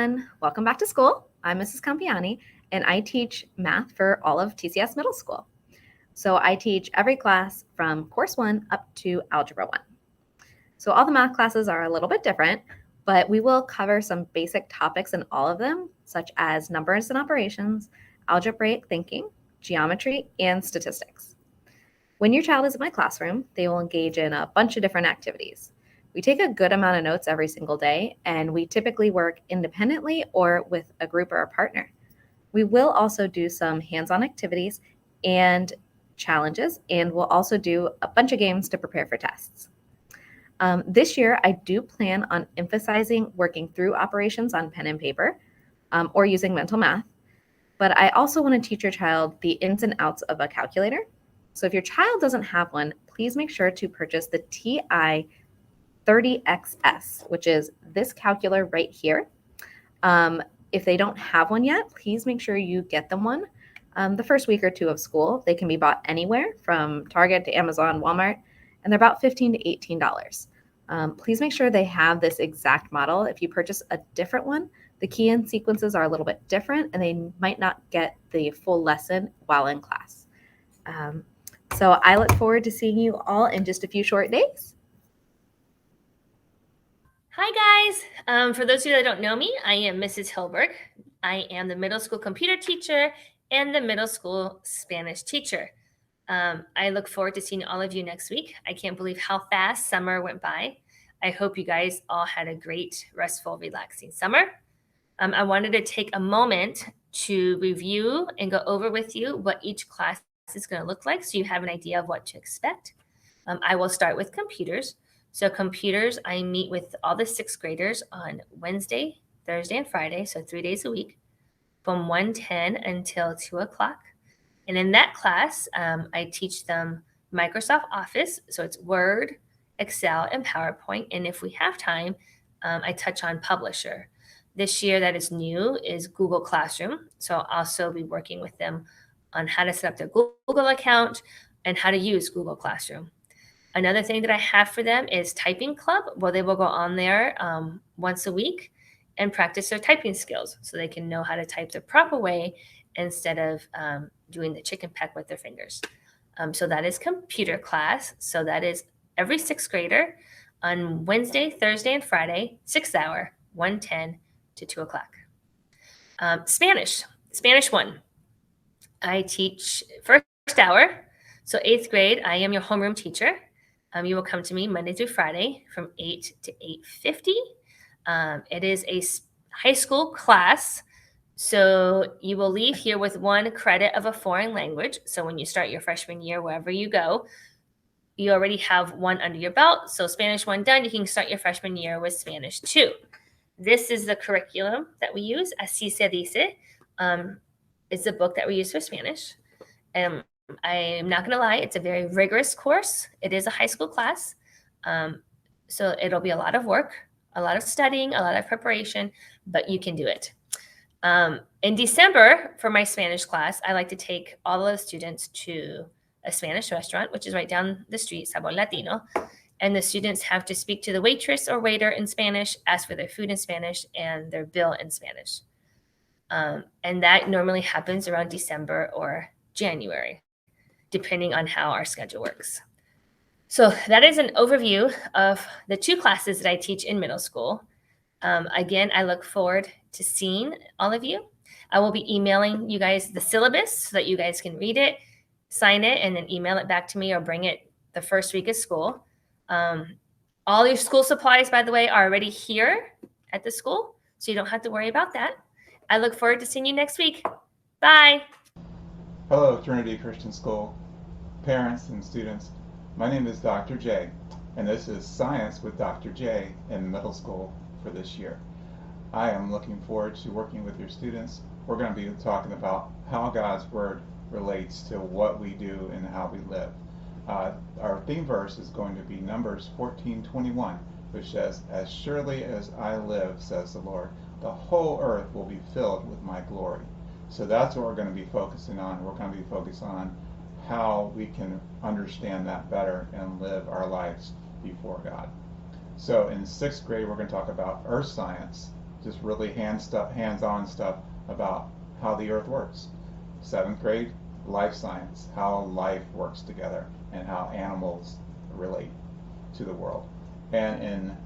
everyone. Welcome back to school. I'm Mrs. Campiani, and I teach math for all of TCS Middle School. So I teach every class from Course 1 up to Algebra 1. So all the math classes are a little bit different, but we will cover some basic topics in all of them, such as numbers and operations, algebraic thinking, geometry, and statistics. When your child is in my classroom, they will engage in a bunch of different activities. We take a good amount of notes every single day, and we typically work independently or with a group or a partner. We will also do some hands-on activities and challenges, and we'll also do a bunch of games to prepare for tests. This year, I do plan on emphasizing working through operations on pen and paper or using mental math, but I also want to teach your child the ins and outs of a calculator. So if your child doesn't have one, please make sure to purchase the TI 30XS, which is this calculator right here. If they don't have one yet, please make sure you get them one the first week or two of school. They can be bought anywhere from Target to Amazon, Walmart, and they're about $15 to $18. Please make sure they have this exact model. If you purchase a different one, the key and sequences are a little bit different, and they might not get the full lesson while in class. So I look forward to seeing you all in just a few short days. Hi guys, for those of you that don't know me, I am Mrs. Hilberg. I am the middle school computer teacher and the middle school Spanish teacher. I look forward to seeing all of you next week. I can't believe how fast summer went by. I hope you guys all had a great, restful, relaxing summer. I wanted to take a moment to review and go over with you what each class is going to look like so you have an idea of what to expect. I will start with computers. So computers, I meet with all the sixth graders on Wednesday, Thursday, and Friday, so 3 days a week, from 1:10 until 2 o'clock. And in that class, I teach them Microsoft Office, so it's Word, Excel, and PowerPoint. And if we have time, I touch on Publisher. This year that is new is Google Classroom. So I'll also be working with them on how to set up their Google account and how to use Google Classroom. Another thing that I have for them is Typing Club, where they will go on there once a week and practice their typing skills so they can know how to type the proper way instead of doing the chicken peck with their fingers. So that is computer class. So that is every sixth grader on Wednesday, Thursday, and Friday, 6th hour, 1:10 to 2 o'clock. Spanish 1. I teach first hour. So 8th grade, I am your homeroom teacher. You will come to me Monday through Friday from 8 to 8:50. It is a high school class, so you will leave here with 1 credit of a foreign language. So when you start your freshman year, wherever you go, you already have 1 under your belt. So Spanish 1 done, you can start your freshman year with Spanish 2. This is the curriculum that we use. Así se dice. It's the book that we use for Spanish. I'm not going to lie, it's a very rigorous course. It is a high school class. So it'll be a lot of work, a lot of studying, a lot of preparation, but you can do it. In December, for my Spanish class, I like to take all of the students to a Spanish restaurant, which is right down the street, Sabor Latino. And the students have to speak to the waitress or waiter in Spanish, ask for their food in Spanish, and their bill in Spanish. And that normally happens around December or January, depending on how our schedule works. So that is an overview of the 2 classes that I teach in middle school. Again, I look forward to seeing all of you. I will be emailing you guys the syllabus so that you guys can read it, sign it, and then email it back to me or bring it the first week of school. All your school supplies, by the way, are already here at the school, so you don't have to worry about that. I look forward to seeing you next week. Bye. Hello, Trinity Christian School, parents and students. My name is Dr. J, and this is Science with Dr. J in middle school for this year. I am looking forward to working with your students. We're going to be talking about how God's Word relates to what we do and how we live. Our theme verse is going to be Numbers 14:21, which says, "As surely as I live, says the Lord, the whole earth will be filled with my glory." So that's what we're going to be focusing on. We're going to be focused on how we can understand that better and live our lives before God. So in 6th grade, we're going to talk about earth science. just really hands-on stuff about how the earth works. 7th grade, life science, how life works together and how animals relate to the world. And in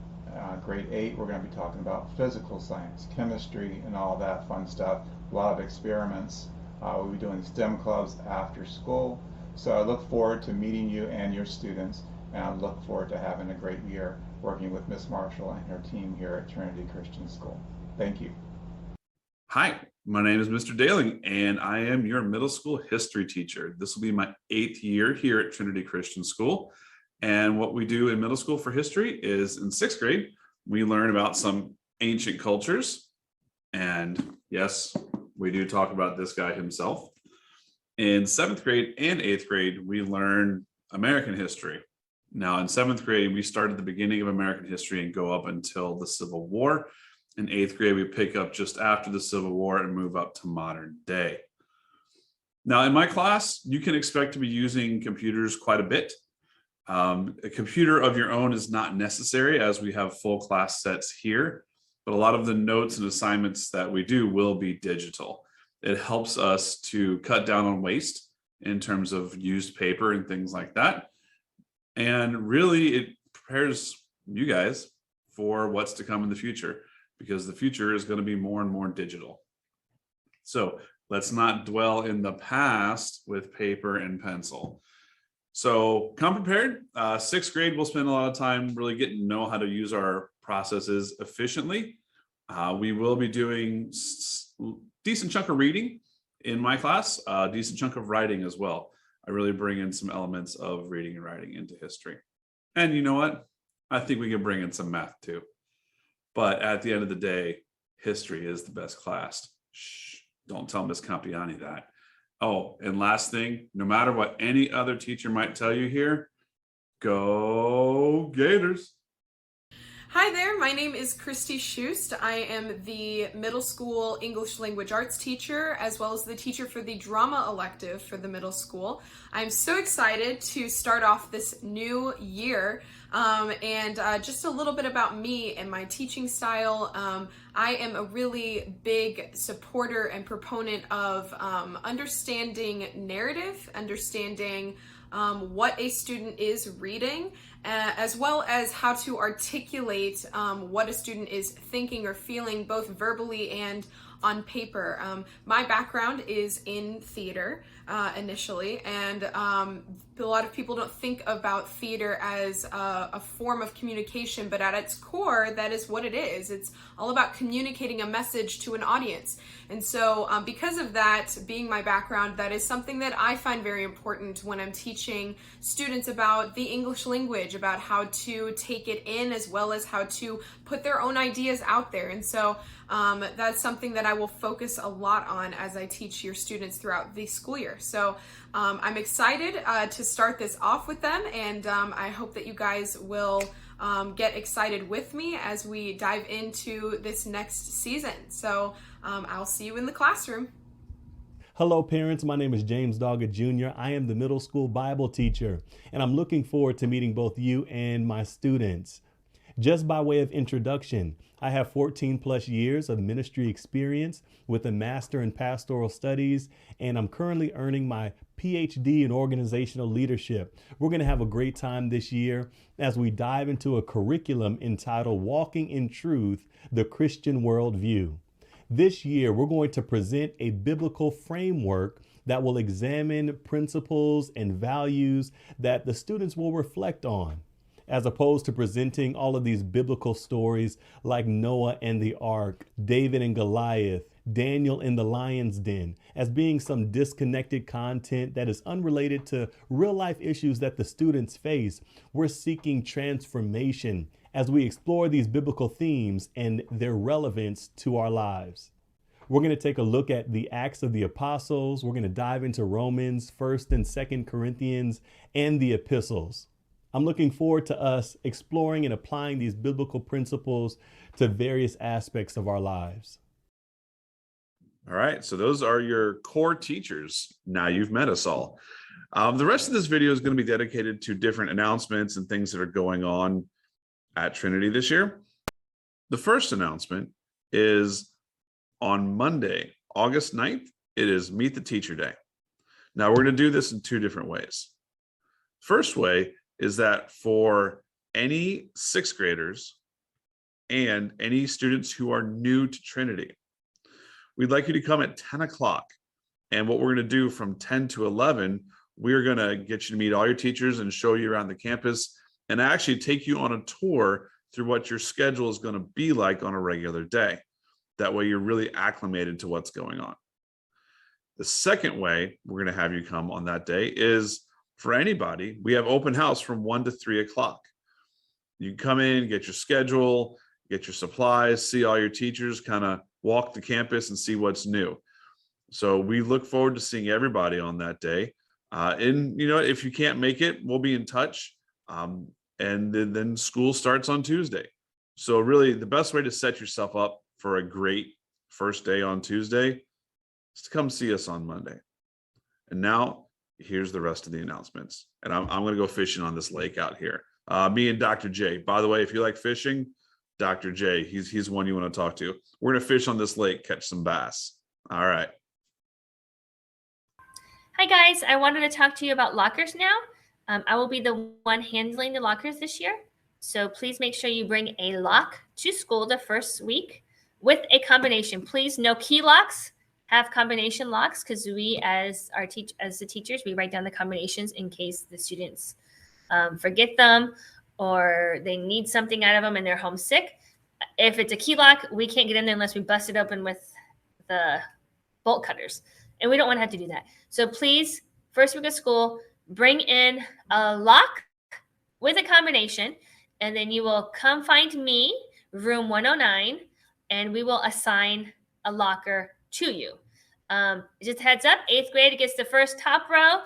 grade 8, we're going to be talking about physical science, chemistry, and all that fun stuff. A lot of experiments. We'll be doing STEM clubs after school. So I look forward to meeting you and your students, and I look forward to having a great year working with Miss Marshall and her team here at Trinity Christian School. Thank you. Hi, my name is Mr. Daling, and I am your middle school history teacher. This will be my 8th year here at Trinity Christian School. And what we do in middle school for history is in 6th grade, we learn about some ancient cultures. And yes, we do talk about this guy himself. In 7th grade and 8th grade, we learn American history. Now in 7th grade, we start at the beginning of American history and go up until the Civil War. In 8th grade, we pick up just after the Civil War and move up to modern day. Now in my class, you can expect to be using computers quite a bit. A computer of your own is not necessary as we have full class sets here, but a lot of the notes and assignments that we do will be digital. It helps us to cut down on waste in terms of used paper and things like that. And really it prepares you guys for what's to come in the future, because the future is going to be more and more digital. So let's not dwell in the past with paper and pencil. So come prepared. 6th grade, we'll spend a lot of time really getting to know how to use our processes efficiently. We will be doing decent chunk of reading in my class, a decent chunk of writing as well. I really bring in some elements of reading and writing into history. And you know what? I think we can bring in some math too. But at the end of the day, history is the best class. Shh, don't tell Miss Campiani that. Oh, and last thing, no matter what any other teacher might tell you here, go Gators. Hi there, my name is Christy Schust. I am the middle school English language arts teacher, as well as the teacher for the drama elective for the middle school. I'm so excited to start off this new year. Just a little bit about me and my teaching style. I am a really big supporter and proponent of understanding narrative, understanding what a student is reading, as well as how to articulate what a student is thinking or feeling, both verbally and on paper. My background is in theater initially, and a lot of people don't think about theater as a form of communication, but at its core, that is what it is. It's all about communicating a message to an audience. And so because of that being my background, that is something that I find very important when I'm teaching students about the English language, about how to take it in, as well as how to put their own ideas out there. And so that's something that I will focus a lot on as I teach your students throughout the school year. So I'm excited to start this off with them, and I hope that you guys will get excited with me as we dive into this next season. So I'll see you in the classroom. Hello parents, my name is James Doggett Jr. I am the middle school Bible teacher, and I'm looking forward to meeting both you and my students. Just by way of introduction, I have 14 plus years of ministry experience with a master in pastoral studies, and I'm currently earning my PhD in organizational leadership. We're going to have a great time this year as we dive into a curriculum entitled Walking in Truth, the Christian Worldview. This year, we're going to present a biblical framework that will examine principles and values that the students will reflect on, as opposed to presenting all of these biblical stories like Noah and the Ark, David and Goliath, Daniel in the lion's den, as being some disconnected content that is unrelated to real life issues that the students face. We're seeking transformation as we explore these biblical themes and their relevance to our lives. We're going to take a look at the Acts of the Apostles. We're going to dive into Romans, 1st and 2nd Corinthians, and the epistles. I'm looking forward to us exploring and applying these biblical principles to various aspects of our lives. All right, so those are your core teachers. Now you've met us all. The rest of this video is going to be dedicated to different announcements and things that are going on at Trinity this year. The first announcement is on Monday, August 9th, it is Meet the Teacher Day. Now, we're going to do this in two different ways. First way is that for any sixth graders and any students who are new to Trinity, we'd like you to come at 10 o'clock. And what we're going to do from 10 to 11, we're going to get you to meet all your teachers and show you around the campus and actually take you on a tour through what your schedule is going to be like on a regular day. That way you're really acclimated to what's going on. The second way we're going to have you come on that day is for anybody. We have open house from 1 to 3 o'clock. You can come in, get your schedule, get your supplies, see all your teachers, kind of walk the campus and see what's new. So we look forward to seeing everybody on that day. And if you can't make it, we'll be in touch. And then school starts on Tuesday. So really the best way to set yourself up for a great first day on Tuesday is to come see us on Monday. And now here's the rest of the announcements. And I'm going to go fishing on this lake out here. Me and Dr. J. By the way, if you like fishing, Dr. J, he's one you want to talk to. We're going to fish on this lake, catch some bass. All right. Hi guys, I wanted to talk to you about lockers now. I will be the one handling the lockers this year. So please make sure you bring a lock to school the first week with a combination. Please, no key locks, have combination locks, because we as the teachers, we write down the combinations in case the students forget them or they need something out of them and they're homesick. If it's a key lock, we can't get in there unless we bust it open with the bolt cutters. And we don't want to have to do that. So please, first week of school, bring in a lock with a combination, and then you will come find me, room 109, and we will assign a locker to you. Just heads up, 8th grade gets the first top row.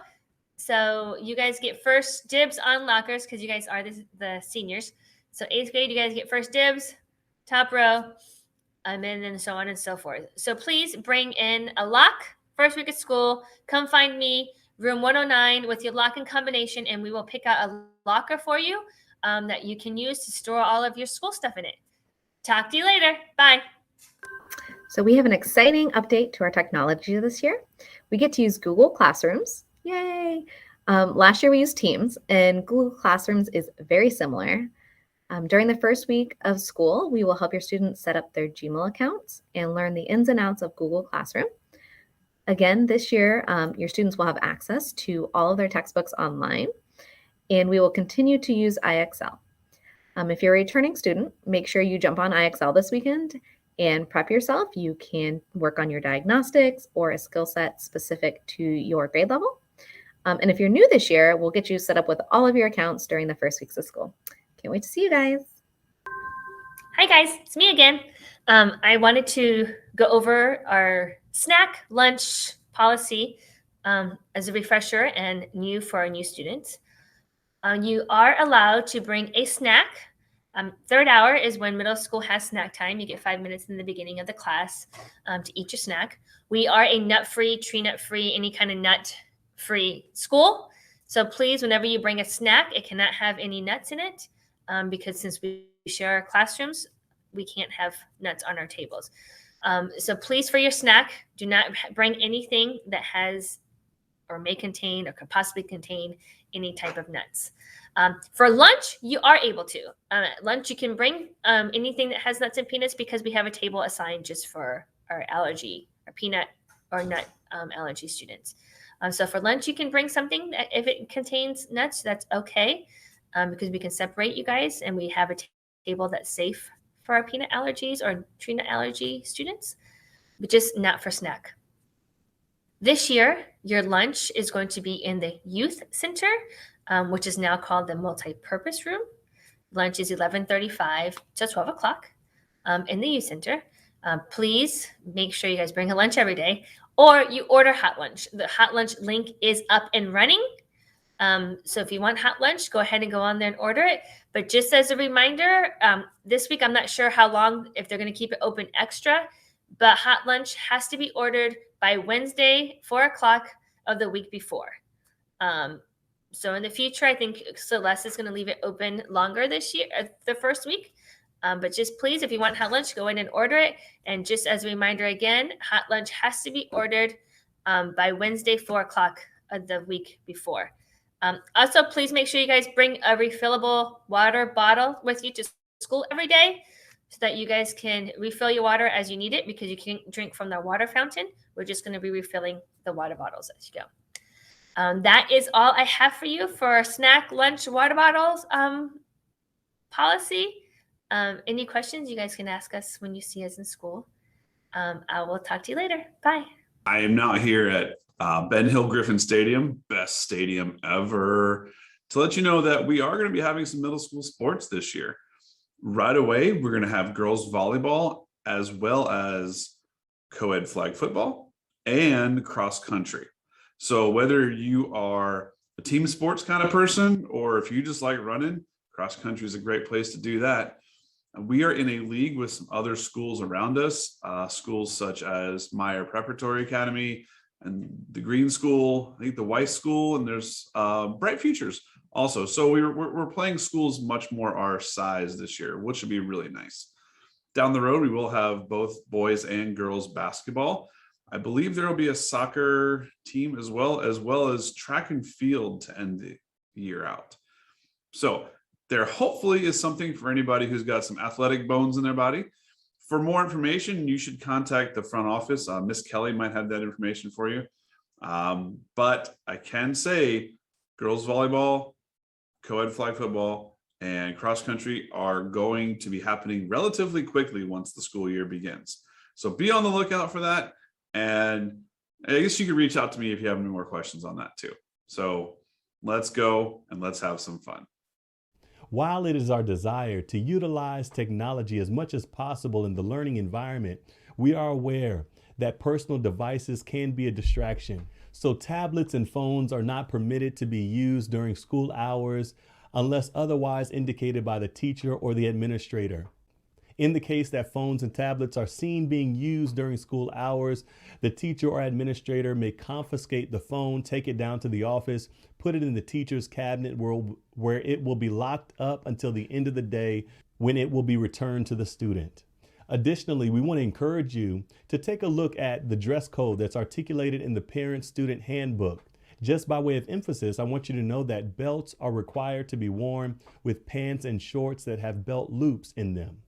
So you guys get first dibs on lockers because you guys are the seniors. So 8th grade, you guys get first dibs, top row, and then so on and so forth. So please bring in a lock. First week of school, come find me, room 109 with your lock and combination, and we will pick out a locker for you that you can use to store all of your school stuff in it. Talk to you later. Bye. So we have an exciting update to our technology this year. We get to use Google Classrooms. Yay! Last year we used Teams, and Google Classrooms is very similar. During the first week of school, we will help your students set up their Gmail accounts and learn the ins and outs of Google Classroom. Again, this year, your students will have access to all of their textbooks online, and we will continue to use IXL. If you're a returning student, make sure you jump on IXL this weekend and prep yourself. You can work on your diagnostics or a skill set specific to your grade level. And if you're new this year, we'll get you set up with all of your accounts during the first weeks of school. Can't wait to see you guys. Hi guys, it's me again. I wanted to go over our snack lunch policy as a refresher and new for our new students. You are allowed to bring a snack. Third hour is when middle school has snack time. You get 5 minutes in the beginning of the class to eat your snack. We are a nut-free, tree nut-free, any kind of nut-free school. So please, whenever you bring a snack, it cannot have any nuts in it because since we share our classrooms, we can't have nuts on our tables. So please, for your snack, do not bring anything that has or may contain or could possibly contain any type of nuts. For lunch, you are able to. At lunch, you can bring anything that has nuts and peanuts because we have a table assigned just for our allergy, or peanut or nut allergy students. So for lunch, you can bring something that if it contains nuts, that's okay because we can separate you guys and we have a table that's safe for our peanut allergies or tree nut allergy students, but just not for snack. This year, your lunch is going to be in the youth center, which is now called the multi-purpose room. Lunch is 11:35 to 12 o'clock in the youth center. Please make sure you guys bring a lunch every day or you order hot lunch. The hot lunch link is up and running. So if you want hot lunch, go ahead and go on there and order it. But just as a reminder, this week, I'm not sure how long, if they're going to keep it open extra, but hot lunch has to be ordered by Wednesday, 4 o'clock of the week before. So in the future, I think Celeste is going to leave it open longer this year, the first week. But just please, if you want hot lunch, go in and order it. And just as a reminder again, hot lunch has to be ordered by Wednesday, 4 o'clock of the week before. Also, please make sure you guys bring a refillable water bottle with you to school every day so that you guys can refill your water as you need it, because you can't drink from the water fountain. We're just going to be refilling the water bottles as you go. That is all I have for you for snack, lunch, water bottles policy. Any questions, you guys can ask us when you see us in school. I will talk to you later. Bye. I am now here at Ben Hill Griffin Stadium, best stadium ever, to let you know that we are going to be having some middle school sports this year. Right away, we're going to have girls volleyball as well as co-ed flag football and cross country. So whether you are a team sports kind of person or if you just like running, cross country is a great place to do that. We are in a league with some other schools around us, schools such as Meyer Preparatory Academy and the Green School, I think the Weiss School, and there's Bright Futures also. So we're playing schools much more our size this year, which should be really nice. Down the road, we will have both boys and girls basketball. I believe there will be a soccer team as well as track and field to end the year out. So there hopefully is something for anybody who's got some athletic bones in their body. For more information, you should contact the front office. Miss Kelly might have that information for you. But I can say girls volleyball, co-ed flag football, and cross country are going to be happening relatively quickly once the school year begins. So be on the lookout for that. And I guess you could reach out to me if you have any more questions on that too. So let's go and let's have some fun. While it is our desire to utilize technology as much as possible in the learning environment, we are aware that personal devices can be a distraction. So tablets and phones are not permitted to be used during school hours unless otherwise indicated by the teacher or the administrator. In the case that phones and tablets are seen being used during school hours, the teacher or administrator may confiscate the phone, take it down to the office, put it in the teacher's cabinet where it will be locked up until the end of the day when it will be returned to the student. Additionally, we want to encourage you to take a look at the dress code that's articulated in the parent-student handbook. Just by way of emphasis, I want you to know that belts are required to be worn with pants and shorts that have belt loops in them.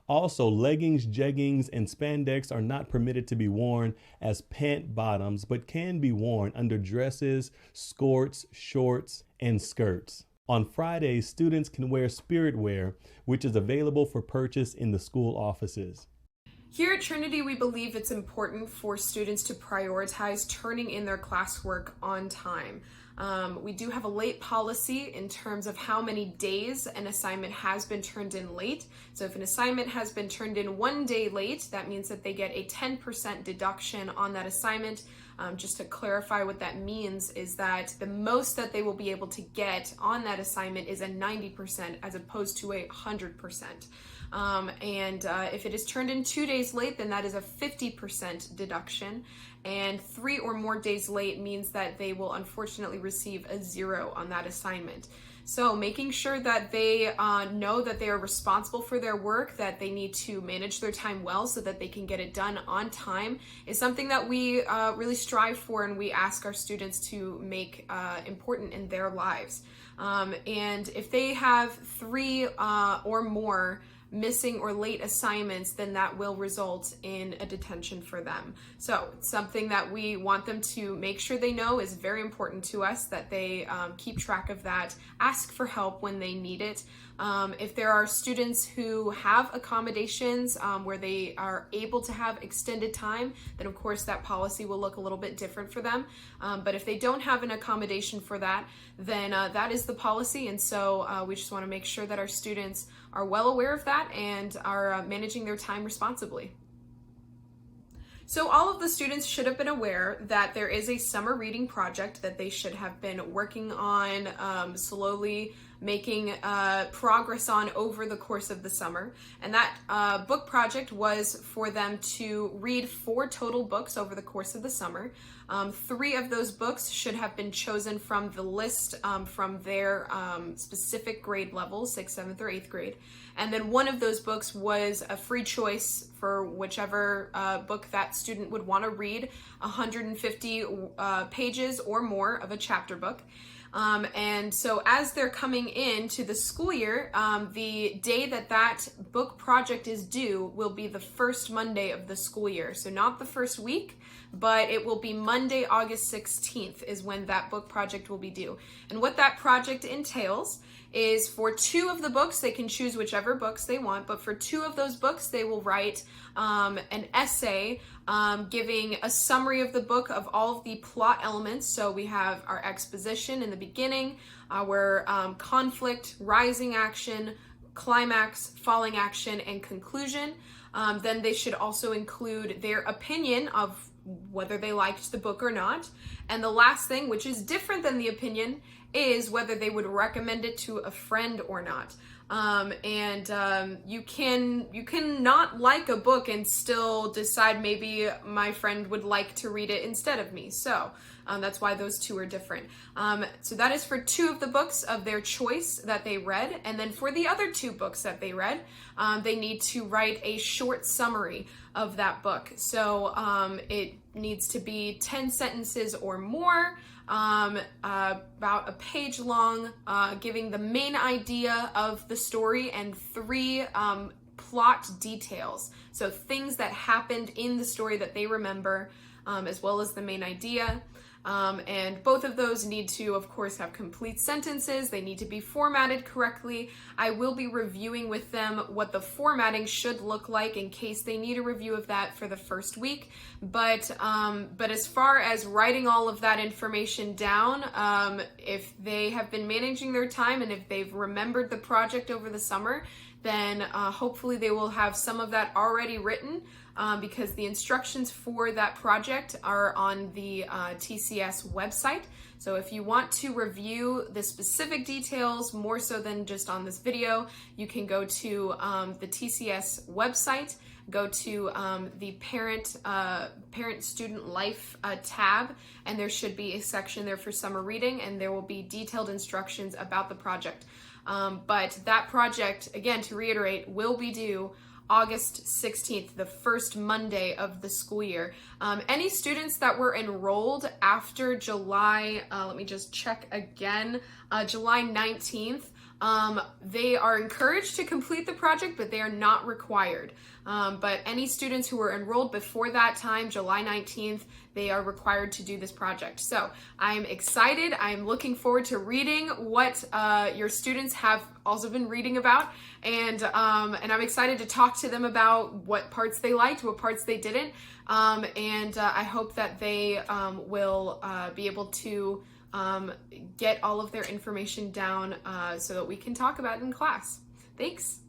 Also, leggings, jeggings, and spandex are not permitted to be worn as pant bottoms, but can be worn under dresses, skirts, shorts, and skirts. On Fridays, students can wear spirit wear, which is available for purchase in the school offices. Here at Trinity, we believe it's important for students to prioritize turning in their classwork on time. We do have a late policy in terms of how many days an assignment has been turned in late. So if an assignment has been turned in 1 day late, that means that they get a 10% deduction on that assignment. Just to clarify what that means is that the most that they will be able to get on that assignment is a 90% as opposed to a 100%. If it is turned in 2 days late, then that is a 50% deduction. And 3 or more days late means that they will unfortunately receive a 0 on that assignment. So making sure that they know that they are responsible for their work, that they need to manage their time well so that they can get it done on time is something that we really strive for and we ask our students to make important in their lives. And if they have 3 or more missing or late assignments, then that will result in a detention for them. So it's something that we want them to make sure they know is very important to us, that they keep track of that, ask for help when they need it. If there are students who have accommodations where they are able to have extended time, then of course that policy will look a little bit different for them. But if they don't have an accommodation for that, then that is the policy. And so we just want to make sure that our students are well aware of that and are managing their time responsibly. So all of the students should have been aware that there is a summer reading project that they should have been working on slowly making progress on over the course of the summer. And that book project was for them to read 4 total books over the course of the summer. 3 of those books should have been chosen from the list from their specific grade levels, 6th, 7th, or 8th grade. And then one of those books was a free choice for whichever book that student would want to read, 150 pages or more of a chapter book. And so as they're coming into the school year, the day that book project is due will be the first Monday of the school year. So not the first week, but it will be Monday, August 16th is when that book project will be due. And what that project entails is for 2 of the books, they can choose whichever books they want, but for 2 of those books, they will write an essay giving a summary of the book of all of the plot elements. So we have our exposition in the beginning, our conflict, rising action, climax, falling action, and conclusion. Then they should also include their opinion of whether they liked the book or not. And the last thing, which is different than the opinion, is whether they would recommend it to a friend or not. You can not like a book and still decide maybe my friend would like to read it instead of me. So that's why those 2 are different. So that is for 2 of the books of their choice that they read. And then for the other 2 books that they read, they need to write a short summary of that book. So it needs to be 10 sentences or more, about a page long, giving the main idea of the story and 3 plot details. So things that happened in the story that they remember, as well as the main idea. And both of those need to, of course, have complete sentences. They need to be formatted correctly. I will be reviewing with them what the formatting should look like in case they need a review of that for the first week. But as far as writing all of that information down, if they have been managing their time and if they've remembered the project over the summer, then hopefully they will have some of that already written, because the instructions for that project are on the TCS website. So if you want to review the specific details more so than just on this video, you can go to the TCS website, go to the parent student life tab, and there should be a section there for summer reading, and there will be detailed instructions about the project. But that project, again, to reiterate, will be due August 16th, the first Monday of the school year. Any students that were enrolled after July, let me just check again, July 19th, they are encouraged to complete the project, but they are not required. But any students who were enrolled before that time, July 19th, they are required to do this project. So I'm excited. I'm looking forward to reading what your students have also been reading about. And I'm excited to talk to them about what parts they liked, what parts they didn't. I hope that they will be able to get all of their information down so that we can talk about it in class. Thanks.